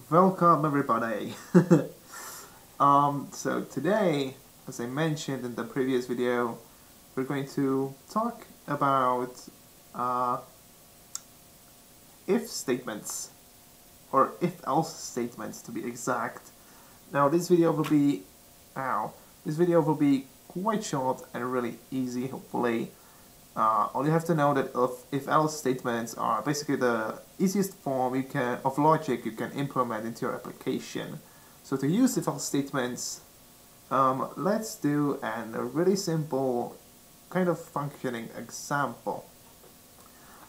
Welcome everybody. So today, as I mentioned in the previous video, we're going to talk about uh, if statements, or if else statements to be exact. Now this video will be, quite short and really easy, hopefully. All you have to know that if else statements are basically the easiest form of logic you can implement into your application. So to use if else statements, let's do a really simple kind of functioning example.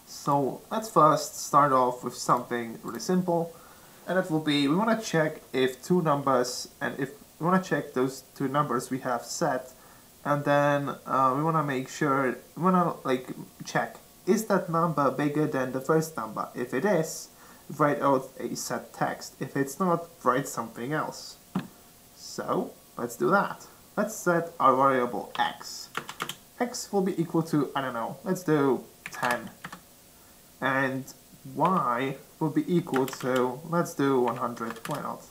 So let's first start off with something really simple, and that will be we want to check if two numbers, and if we want to check those two numbers we have set, and then we want to make sure, we want to check, is that number bigger than the first number? If it is, write out a set text. If it's not, write something else. So let's do that. Let's set our variable x. X will be equal to, I don't know, let's do 10. And y will be equal to, let's do 100, why not?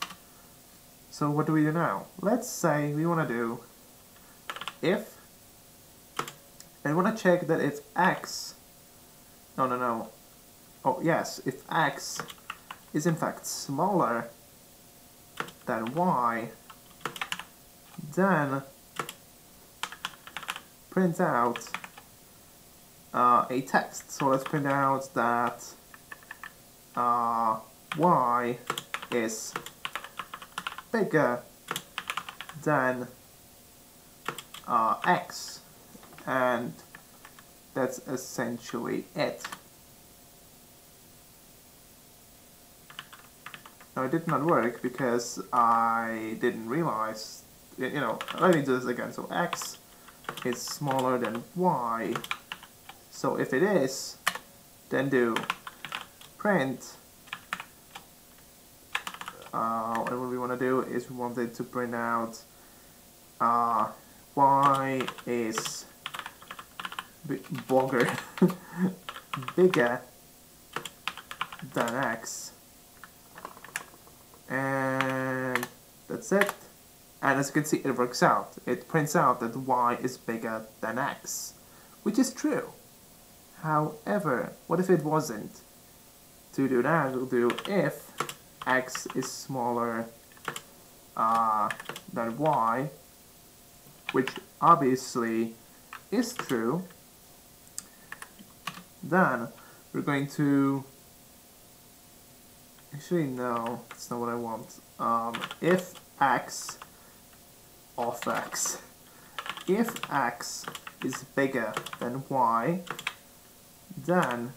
So what do we do now? Let's say we want to do if, and we want to check that if x, if x is in fact smaller than y, then print out a text. So let's print out that y is bigger than x, and that's essentially it. Now it did not work because I didn't realize, let me do this again. So x is smaller than y. So if it is, then do print, and what we want to do is we want it to print out y is bigger than x, and that's it. And as you can see, it works out. It prints out that y is bigger than x, which is true. However, what if it wasn't? To do that, we'll do if x is smaller than y, which obviously is true. Then we're going to, actually no, that's not what I want. If x of x, if x is bigger than y, then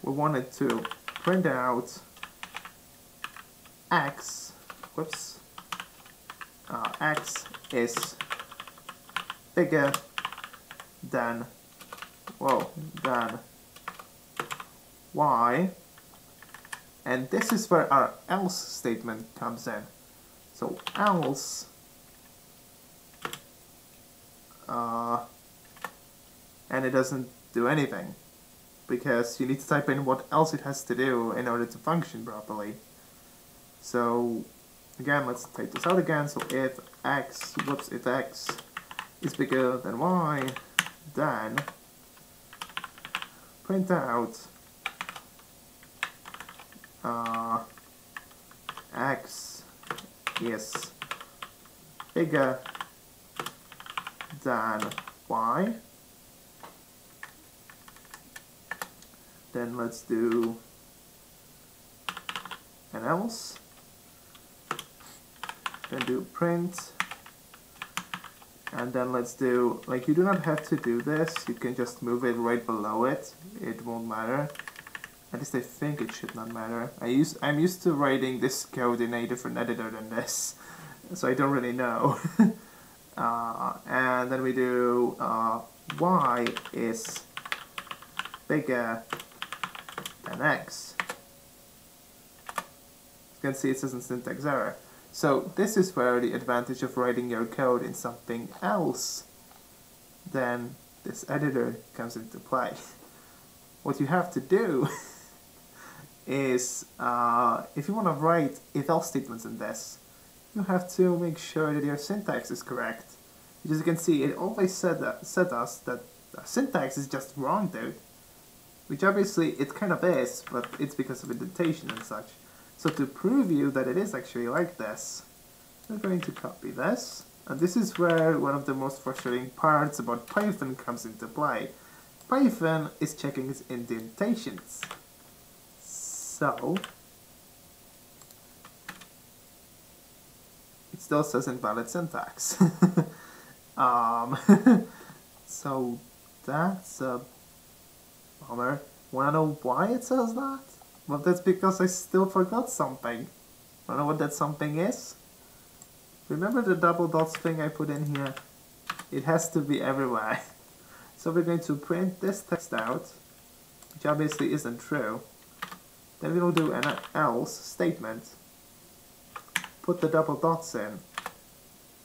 we wanted to print out x, x is bigger than, than y, and this is where our else statement comes in. So else, and it doesn't do anything, because you need to type in what else it has to do in order to function properly. So again, let's type this out again. So if x is bigger than y, then print out x is bigger than y. Then let's do an else, then do print, and then let's do, you do not have to do this, you can just move it right below it, it won't matter. At least I think it should not matter. I'm used to writing this code in a different editor than this, so I don't really know. And then we do y is bigger than x. You can see it says in syntax error. So this is where the advantage of writing your code in something else than this editor comes into play. What you have to do is if you want to write if-else statements in this, you have to make sure that your syntax is correct. As you can see, it always said us that the syntax is just wrong, dude. Which obviously it kind of is, but it's because of indentation and such. So to prove you that it is actually like this, we're going to copy this. And this is where one of the most frustrating parts about Python comes into play. Python is checking its indentations. So it still says invalid syntax. So that's a bummer. Wanna know why it says that? Well, that's because I still forgot something. Wanna know what that something is? Remember the double dots thing I put in here? It has to be everywhere. So we're going to print this text out, which obviously isn't true. Then we'll do an else statement. Put the double dots in.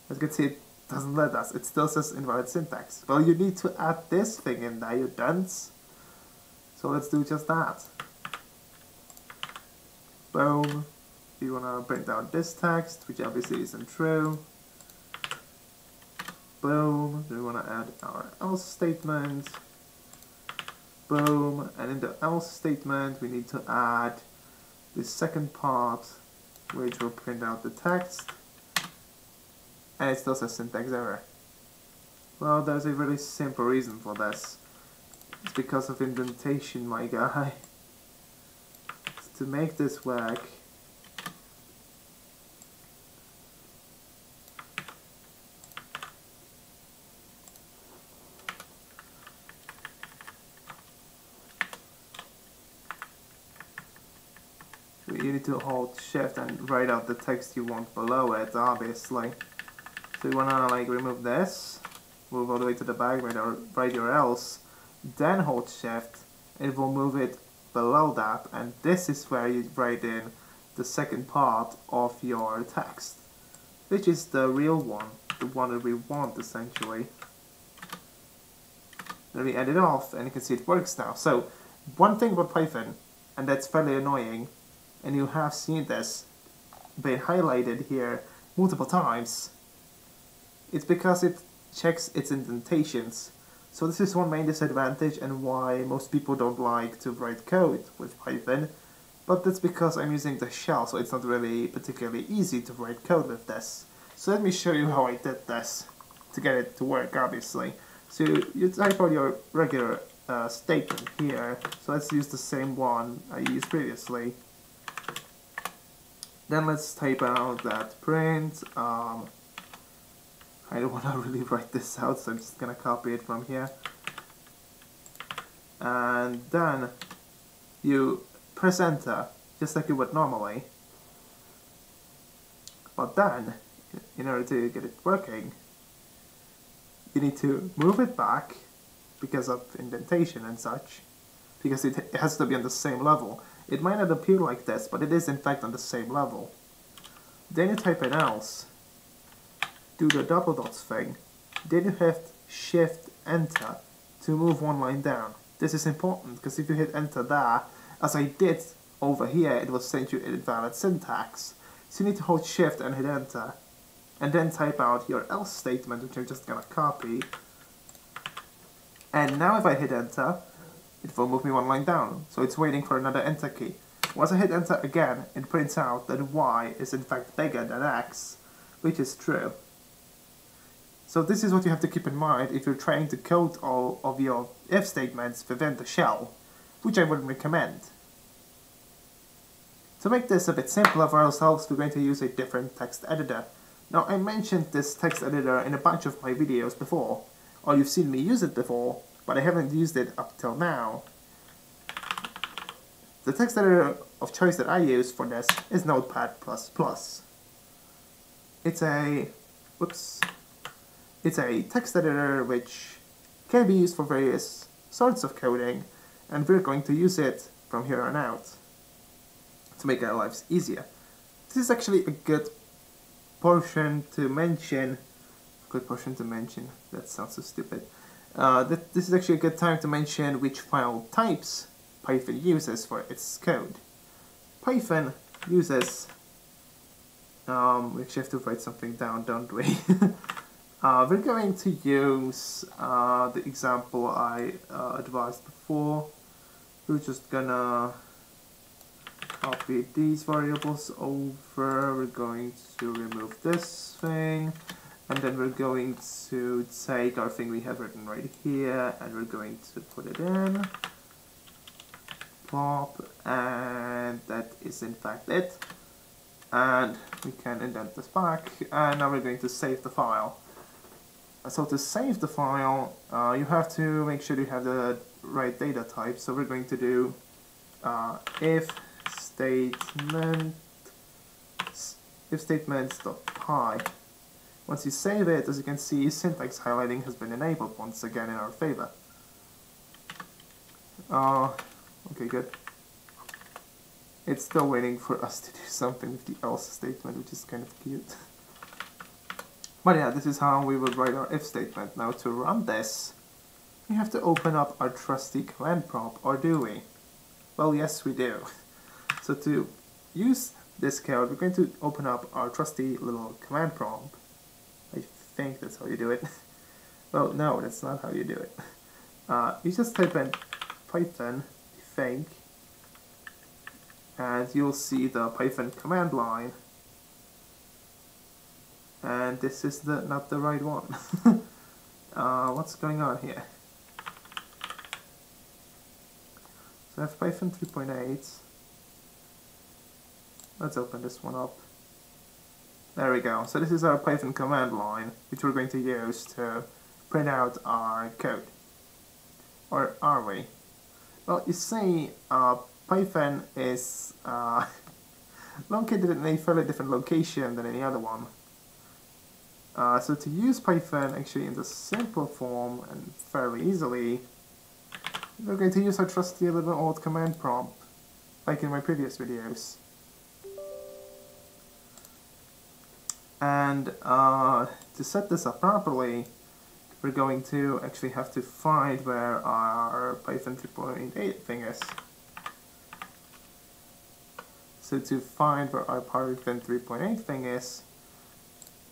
As you can see, it doesn't let us. It still says invalid syntax. Well, you need to add this thing in there, you dunce. So let's do just that. Boom. We want to print out this text, which obviously isn't true. Boom. We want to add our else statement. Boom. And in the else statement, we need to add the second part, which will print out the text. And it still says syntax error. Well, there's a really simple reason for this. It's because of indentation, my guy. To make this work, you need to hold shift and write out the text you want below it, obviously. So you wanna like remove this, move all the way to the back, write your else, then hold shift, it will move it below that, and this is where you write in the second part of your text, which is the real one, the one that we want essentially. Then we end it off, and you can see it works now. So one thing about Python, and that's fairly annoying, and you have seen this being highlighted here multiple times, it's because it checks its indentations. So this is one main disadvantage and why most people don't like to write code with Python, but that's because I'm using the shell, so it's not really particularly easy to write code with this. So let me show you how I did this to get it to work, obviously. So you type out your regular statement here, so let's use the same one I used previously. Then let's type out that print. I don't want to really write this out, so I'm just going to copy it from here. And then you press enter, just like you would normally. But then, in order to get it working, you need to move it back because of indentation and such, because it has to be on the same level. It might not appear like this, but it is in fact on the same level. Then you type in else, do the double dots thing, then you hit shift enter to move one line down. This is important because if you hit enter there, as I did over here, it will send you invalid syntax. So you need to hold shift and hit enter, and then type out your else statement, which I'm just gonna copy. And now if I hit enter, it will move me one line down, so it's waiting for another enter key. Once I hit enter again, it prints out that y is in fact bigger than x, which is true. So this is what you have to keep in mind if you're trying to code all of your if statements within the shell, which I wouldn't recommend. To make this a bit simpler for ourselves, we're going to use a different text editor. Now I mentioned this text editor in a bunch of my videos before, or you've seen me use it before, but I haven't used it up till now. The text editor of choice that I use for this is Notepad++. It's a text editor which can be used for various sorts of coding, and we're going to use it from here on out to make our lives easier. This is actually a good portion to mention. That sounds so stupid. This is actually a good time to mention which file types Python uses for its code. Python uses, we actually have to write something down, don't we? We're going to use the example I advised before. We're just gonna copy these variables over, we're going to remove this thing, and then we're going to take our thing we have written right here, and we're going to put it in, plop, and that is in fact it. And we can indent this back, and now we're going to save the file. So to save the file, you have to make sure you have the right data type, so we're going to do if statements.py. Once you save it, as you can see, syntax highlighting has been enabled once again in our favor. Okay, good. It's still waiting for us to do something with the else statement, which is kind of cute. But yeah, this is how we will write our if statement. Now to run this, we have to open up our trusty command prompt, or do we? Well, yes we do. So to use this code, we're going to open up our trusty little command prompt. I think that's how you do it. Well, no, that's not how you do it. You just type in Python, I think, and you'll see the Python command line. And this is not the right one. What's going on here? So I have Python 3.8. Let's open this one up. There we go. So this is our Python command line, which we're going to use to print out our code. Or are we? Well, you see, Python is located in a fairly different location than any other one. So to use Python actually in the simple form and fairly easily, we're going to use our trusty little old command prompt, like in my previous videos. And to set this up properly, we're going to actually have to find where our Python 3.8 thing is. So to find where our Python 3.8 thing is,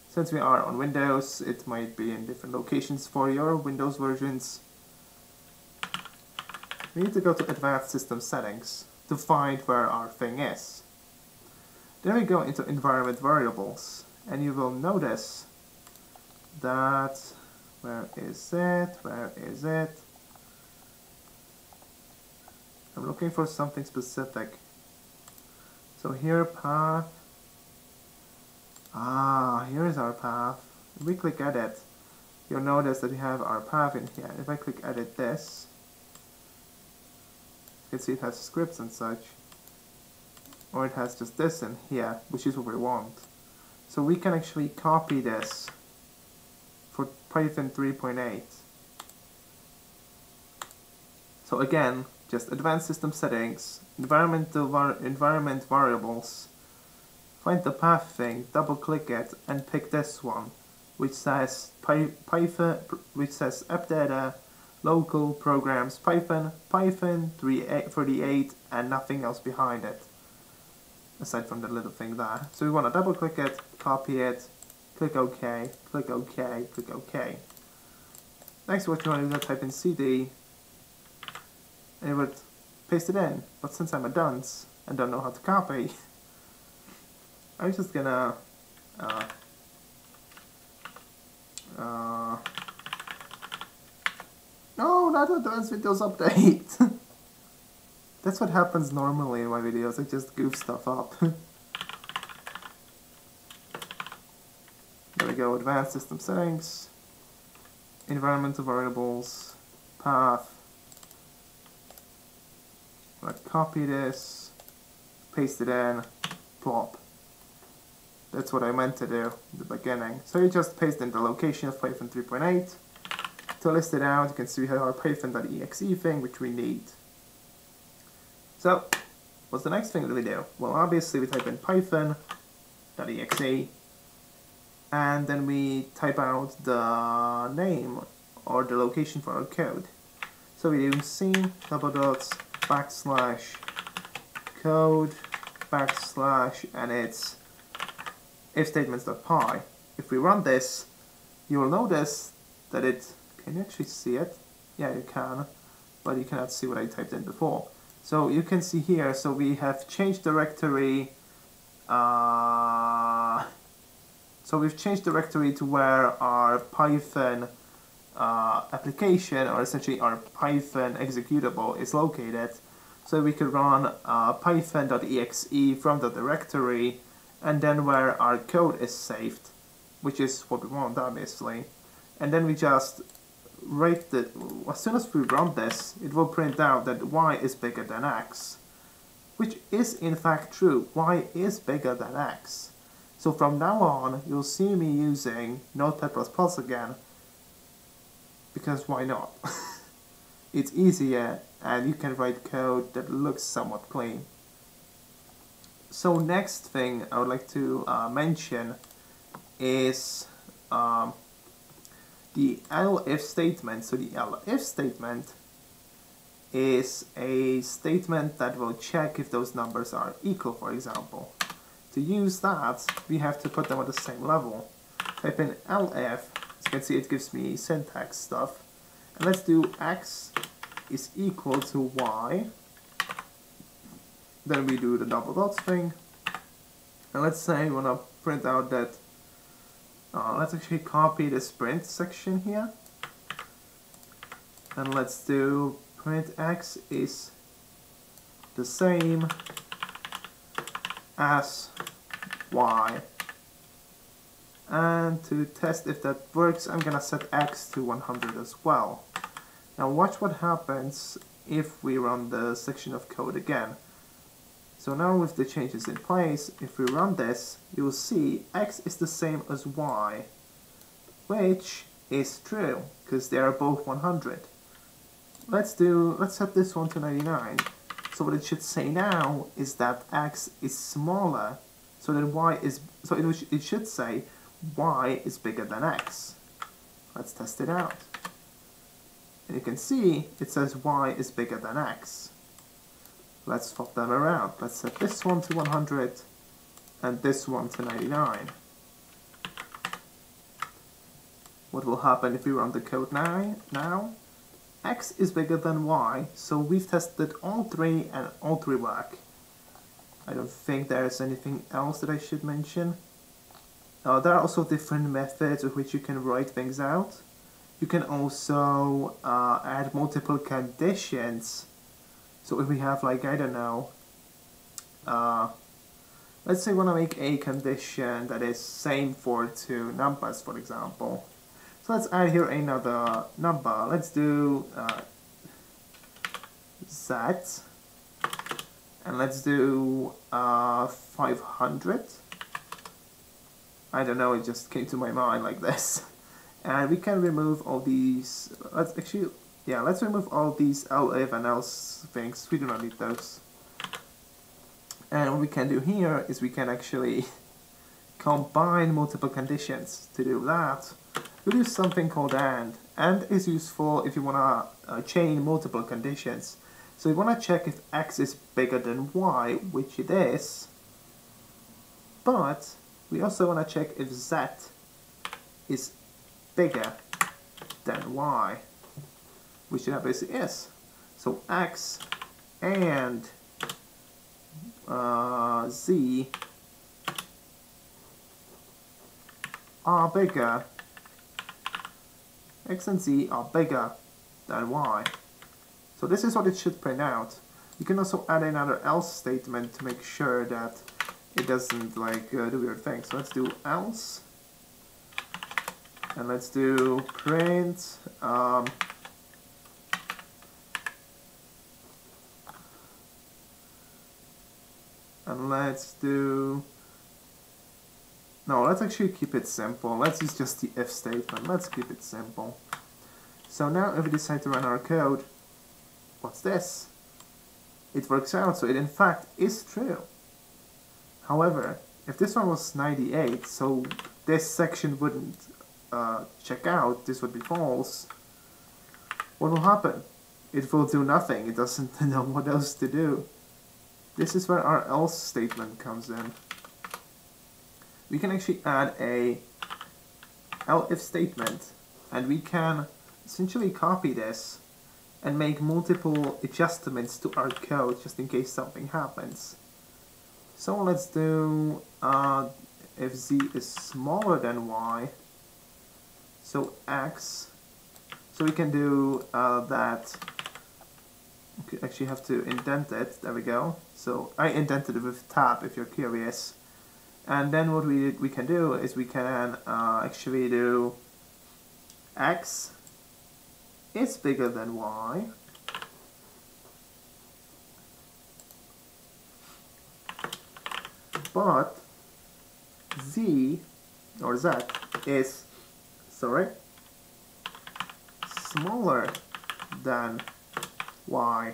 since we are on Windows, it might be in different locations for your Windows versions. We need to go to Advanced System Settings to find where our thing is. Then we go into Environment Variables, and you will notice that, where is it? I'm looking for something specific. So here, path. Here is our path. If we click edit, you'll notice that we have our path in here. If I click edit this, you can see it has scripts and such. Or it has just this in here, which is what we want. So we can actually copy this for Python 3.8. So again, just Advanced System Settings, Environment Variables, find the path thing, double click it, and pick this one, which says Python, which says appdata, local programs, Python 38, and nothing else behind it, aside from the little thing there. So we want to double click it, copy it, click OK, click OK, click OK. Next, what you want to do is type in CD, and it would paste it in. But since I'm a dunce and don't know how to copy, I'm just gonna no, not Advanced Windows Update. That's what happens normally in my videos. I just goof stuff up. There we go. Advanced System Settings, Environmental Variables, Path. I'm gonna copy this, paste it in, plop. That's what I meant to do in the beginning. So you just paste in the location of Python 3.8. To list it out, you can see we have our python.exe thing, which we need. So, what's the next thing that we do? Well, obviously we type in python.exe, and then we type out the name or the location for our code. So we do c // code backslash and it's if statements.py. If we run this, you will notice that it, can you actually see it? Yeah, you can, but you cannot see what I typed in before. So you can see here, so we have changed directory, so we've changed directory to where our Python application, or essentially our Python executable, is located. So we could run python.exe from the directory, and then where our code is saved, which is what we want, obviously. And then we just write the, as soon as we run this, it will print out that y is bigger than x, which is in fact true. Y is bigger than x. So from now on, you'll see me using Notepad++ again, because why not? It's easier, and you can write code that looks somewhat clean. So next thing I would like to mention is the elif statement. So the elif statement is a statement that will check if those numbers are equal, for example. To use that, we have to put them at the same level. Type in elif, as you can see it gives me syntax stuff. And let's do x is equal to y. Then we do the double dots thing. And let's say we want to print out that, let's actually copy this print section here. And let's do print x is the same as y. And to test if that works, I'm gonna set x to 100 as well. Now watch what happens if we run the section of code again. So now with the changes in place, if we run this, you'll see x is the same as y, which is true, because they are both 100. Let's set this one to 99. So what it should say now is that x is smaller, so that y is, so it should say y is bigger than x. Let's test it out. And you can see it says y is bigger than x. Let's swap them around. Let's set this one to 100 and this one to 99. What will happen if we run the code now? X is bigger than y, so we've tested all three and all three work. I don't think there's anything else that I should mention. There are also different methods with which you can write things out. You can also add multiple conditions. So if we have, like, I don't know, let's say we want to make a condition that is same for two numbers, for example. So let's add here another number. Let's do z, and let's do 500. I don't know, it just came to my mind like this. And we can remove all these, let's remove all these elif and else things. We do not need those. And what we can do here is we can actually combine multiple conditions. To do that, we'll use something called AND. AND is useful if you want to chain multiple conditions. So we want to check if x is bigger than y, which it is, but we also want to check if z is bigger than y, which it obviously is. So x and z are bigger. X and z are bigger than y. So this is what it should print out. You can also add another else statement to make sure that it doesn't like do weird things. So let's do else, and let's do print and let's do, no, let's actually keep it simple. Let's use just the if statement. Let's keep it simple. So now if we decide to run our code, what's this? It works out, so it in fact is true. However, if this one was 98, so this section wouldn't check out, this would be false, what will happen? It will do nothing. It doesn't know what else to do. this is where our else statement comes in. We can actually add a elif statement, and we can essentially copy this and make multiple adjustments to our code just in case something happens. So let's do if z is smaller than y, so x, so we can do that. We actually have to indent it, there we go. So I indented it with tab if you're curious. And then what we can do is we can actually do x is bigger than y, but z or z is, sorry, smaller than y.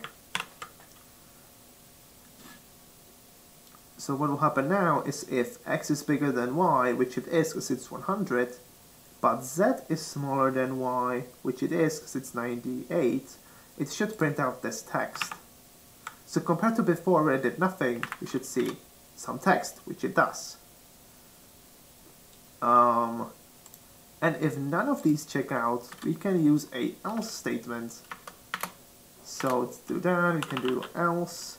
So what will happen now is if x is bigger than y, which it is because it's 100, but z is smaller than y, which it is because it's 98, it should print out this text. So compared to before where it did nothing, we should see some text, which it does. And if none of these check out, we can use a else statement. So let's do that, we can do else,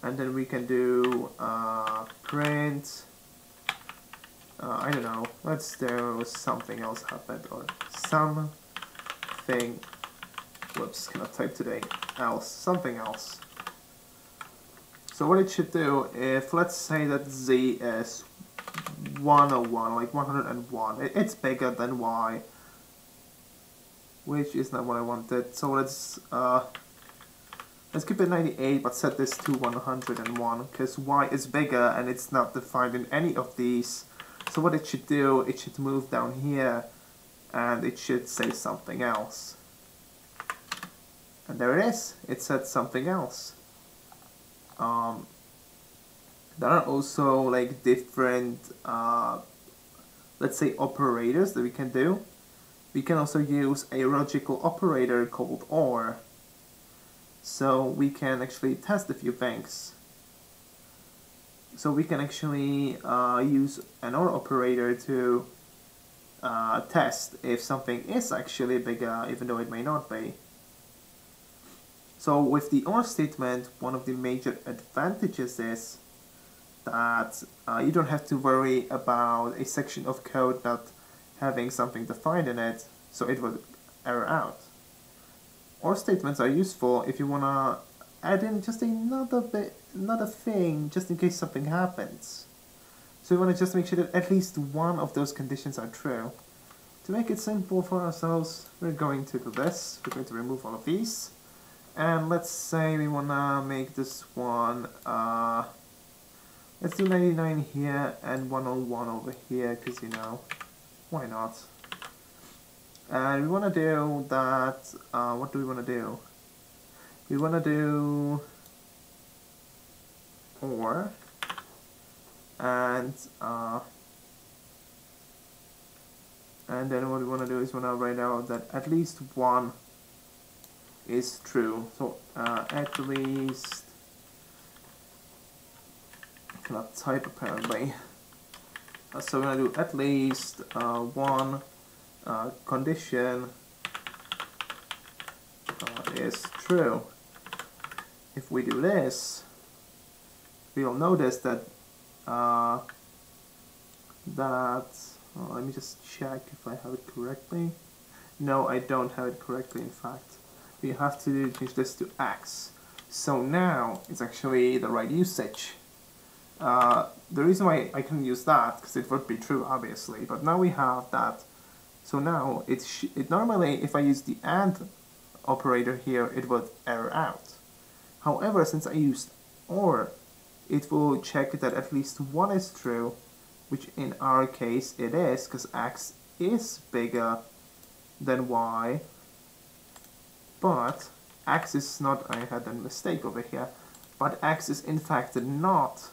and then we can do print, I don't know, let's do something else happened, or something, whoops, cannot type today, else, something else. So what it should do, if let's say that z is 101, like 101, it's bigger than y, which is not what I wanted, so let's keep it 98 but set this to 101 because y is bigger and it's not defined in any of these. So what it should do, it should move down here and it should say something else. And there it is, it said something else. There are also like different, let's say, operators that we can do. We can also use a logical operator called OR. So we can actually test a few things. So we can actually use an OR operator to test if something is actually bigger, even though it may not be. So with the OR statement, one of the major advantages is that you don't have to worry about a section of code not having something defined in it, so it will error out. OR statements are useful if you want to add in just another thing, just in case something happens. So we want to just make sure that at least one of those conditions are true. To make it simple for ourselves, we're going to do this. We're going to remove all of these. And let's say we want to make this one, let's do 99 here and 101 over here, because, you know, why not? And we want to do that, what do we want to do? We want to do OR, and then what we want to do is we want to write out that at least one is true. So at least, I cannot type apparently. So we're going to do at least one condition is true. If we do this, we'll notice that let me just check if I have it correctly. No, I don't have it correctly, in fact. We have to change this to X. So now it's actually the right usage. The reason why I can use that, because it would be true obviously, but now we have that. So now it normally, if I use the AND operator here, it would error out. However, since I used OR, it will check that at least one is true, which in our case it is, because X is bigger than Y, but X is not, I had a mistake over here, but X is in fact not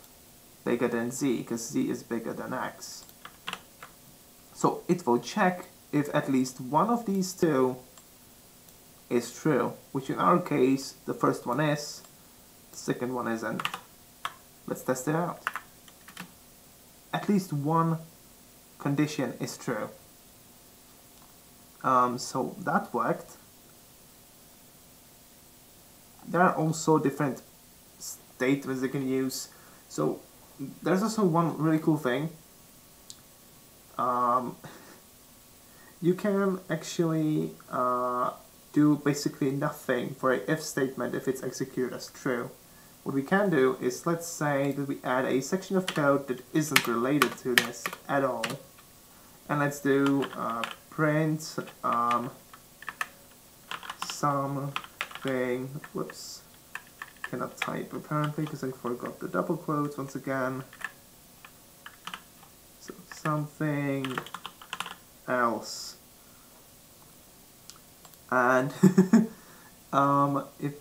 bigger than Z, because Z is bigger than X. So it will check if at least one of these two is true, which in our case, the first one is, The second one isn't. Let's test it out. At least one condition is true. So that worked. There are also different statements you can use. So there's also one really cool thing. You can actually do basically nothing for an if statement if it's executed as true. What we can do is, let's say that we add a section of code that isn't related to this at all. And let's do print something, whoops, cannot type apparently because I forgot the double quotes once again. So something else. And if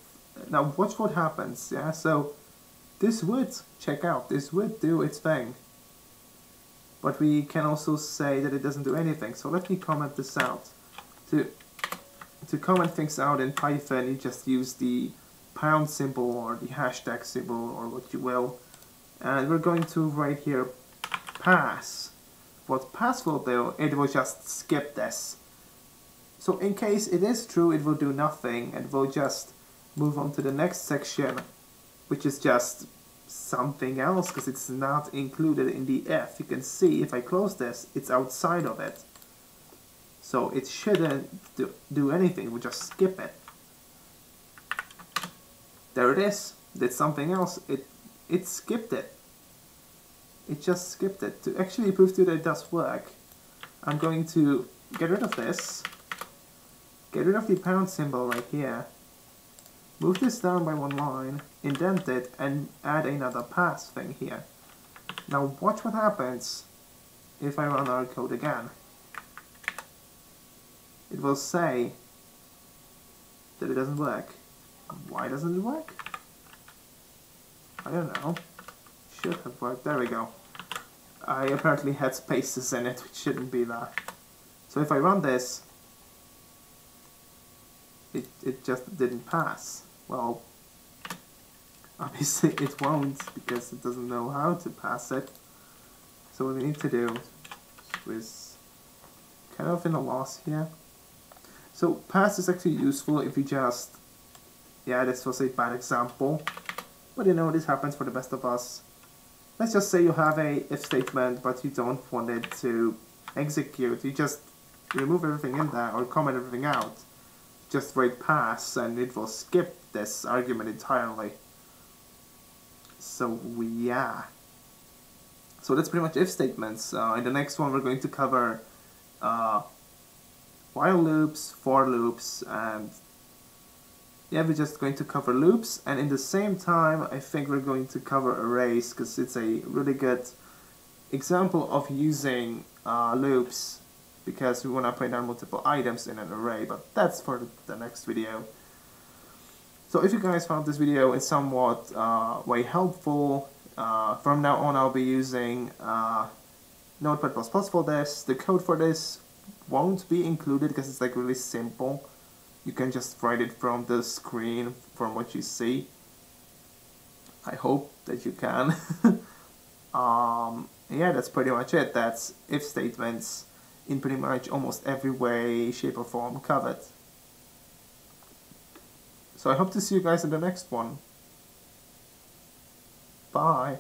now watch what happens, yeah, so this would check out, this would do its thing. But we can also say that it doesn't do anything. So let me comment this out. To comment things out in Python, you just use the pound symbol or the hashtag symbol or what you will. And we're going to write here pass. What pass will do, it will just skip this. So in case it is true, it will do nothing and will just move on to the next section, which is just something else because it's not included in the if. You can see if I close this, it's outside of it. So it shouldn't do anything, we'll just skip it. There it is, did something else, it skipped it. It just skipped it. To actually prove to you that it does work, I'm going to get rid of this, get rid of the pound symbol right here, move this down by one line, indent it, and add another pass thing here. Now watch what happens if I run our code again. It will say that it doesn't work. Why doesn't it work? I don't know. Should have worked. There we go. I apparently had spaces in it, which shouldn't be there. So if I run this, it just didn't pass. Well, obviously it won't because it doesn't know how to pass it. So what we need to do is kind of in a loss here. So pass is actually useful if you just, yeah, this was a bad example, but you know, this happens for the best of us. Let's just say you have a if statement, but you don't want it to execute. You just remove everything in there or comment everything out. Just write pass and it will skip this argument entirely. So yeah. So that's pretty much if statements. In the next one we're going to cover while loops, for loops, and yeah, we're just going to cover loops, and in the same time I think we're going to cover arrays because it's a really good example of using loops because we want to print down multiple items in an array, but that's for the next video. So if you guys found this video in somewhat way helpful, from now on I'll be using Notepad++ for this. The code for this won't be included because it's like really simple. You can just write it from the screen from what you see. I hope that you can. Yeah, that's pretty much it. That's if statements in pretty much almost every way, shape or form covered. So I hope to see you guys in the next one. Bye.